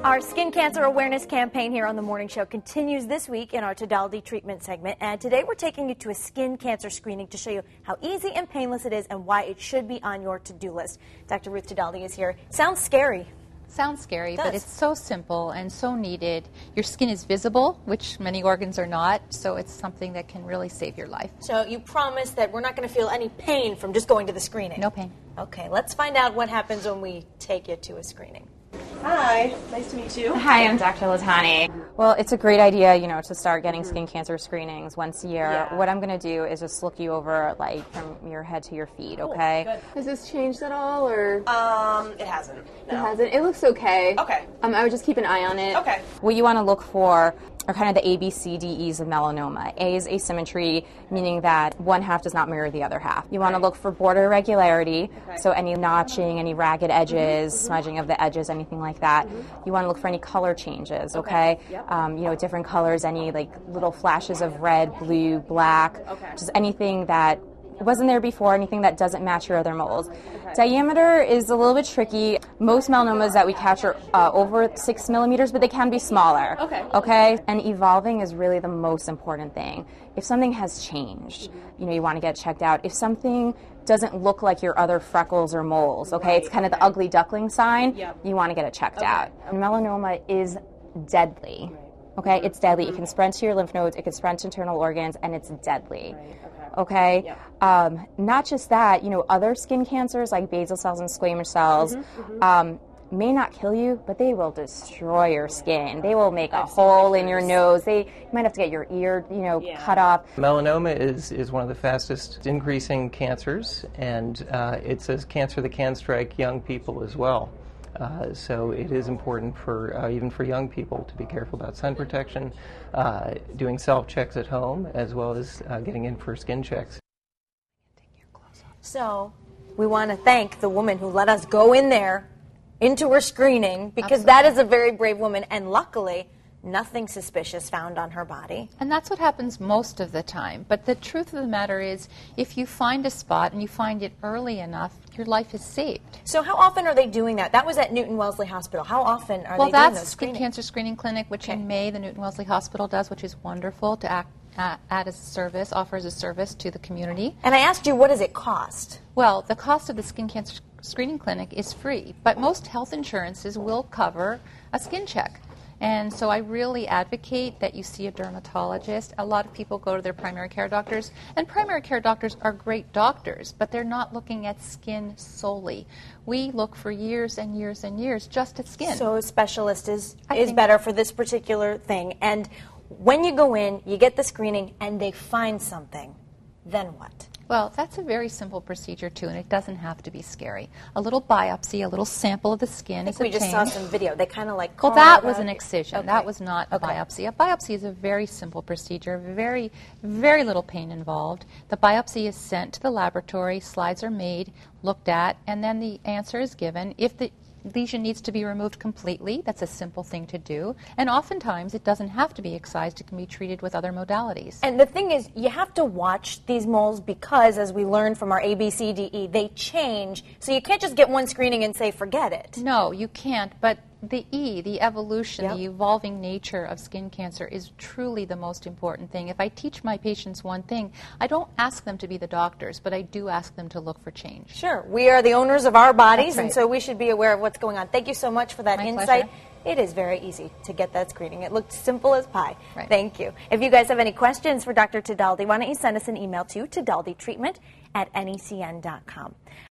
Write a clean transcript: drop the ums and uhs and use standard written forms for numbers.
Our skin cancer awareness campaign here on the morning show continues this week in our Tedaldi treatment segment, and today we're taking you to a skin cancer screening to show you how easy and painless it is and why it should be on your to-do list. Dr. Ruth Tedaldi is here. Sounds scary. Sounds scary, but it's so simple and so needed. Your skin is visible, which many organs are not, so it's something that can really save your life. So you promise that we're not going to feel any pain from just going to the screening? No pain. Okay, let's find out what happens when we take you to a screening. Hi, nice to meet you. Hi, I'm Dr. Litani. Well, it's a great idea, to start getting skin cancer screenings once a year. Yeah. What I'm going to do is just look you over, from your head to your feet, okay? Good. Has this changed at all, or? It hasn't. No. It hasn't? It looks okay. Okay. I would just keep an eye on it. Okay. What you want to look for are kind of the A, B, C, D, E's of melanoma. A is asymmetry, meaning that one half does not mirror the other half. You want to look for border irregularity, so any notching, any ragged edges, smudging of the edges, anything like that. You want to look for any color changes, okay? Yep. Different colors, any little flashes of red, blue, black, just anything that wasn't there before, anything that doesn't match your other moles. Diameter is a little bit tricky. Most melanomas that we catch are over 6 millimeters, but they can be smaller. Okay? And evolving is really the most important thing. If something has changed, you want to get checked out. If something doesn't look like your other freckles or moles, okay? It's kind of the ugly duckling sign. You want to get it checked out. And melanoma is deadly. Okay? It's deadly. It can spread to your lymph nodes, it can spread to internal organs, and it's deadly. Okay? Not just that, other skin cancers like basal cells and squamous cells may not kill you, but they will destroy your skin. They will make a hole in your nose. You might have to get your ear, cut off. Melanoma is one of the fastest increasing cancers, and it's a cancer that can strike young people as well. So it is important for even for young people to be careful about sun protection, doing self-checks at home, as well as getting in for skin checks. So we want to thank the woman who let us go in there into her screening, because that is a very brave woman, and luckily nothing suspicious found on her body. And that's what happens most of the time. But the truth of the matter is, if you find a spot and you find it early enough, your life is saved. So how often are they doing that? That was at Newton-Wellesley Hospital. How often are they doing those screenings? Well, that's Skin Cancer Screening Clinic, which in May the Newton-Wellesley Hospital does, which is wonderful to add as a service, offer as a service to the community. And I asked you, what does it cost? Well, the cost of the Skin Cancer Screening Clinic is free, but most health insurances will cover a skin check. And so I really advocate that you see a dermatologist. A lot of people go to their primary care doctors, and primary care doctors are great doctors, but they're not looking at skin solely. We look for years and years and years just at skin. So a specialist is better for this particular thing. And when you go in, you get the screening, and they find something, then what? Well, that's a very simple procedure, too, and it doesn't have to be scary. A little biopsy, a little sample of the skin is obtained. We just saw some video. They kind of Well, that was an excision. That was not a biopsy. A biopsy is a very simple procedure, very, very little pain involved. The biopsy is sent to the laboratory, slides are made, looked at, and then the answer is given. If the lesion needs to be removed completely, that's a simple thing to do. And oftentimes, it doesn't have to be excised. It can be treated with other modalities. And the thing is, you have to watch these moles because, as we learned from our ABCDE, they change. So you can't just get one screening and say, forget it. No, you can't. But the E, the evolution, the evolving nature of skin cancer is truly the most important thing. If I teach my patients one thing, I don't ask them to be the doctors, but I do ask them to look for change. Sure. We are the owners of our bodies, That's right. and so we should be aware of what's going on. Thank you so much for that insight. Pleasure. It is very easy to get that screening. It looked simple as pie. Right. Thank you. If you guys have any questions for Dr. Tedaldi, why don't you send us an email to tedalditreatment@necn.com.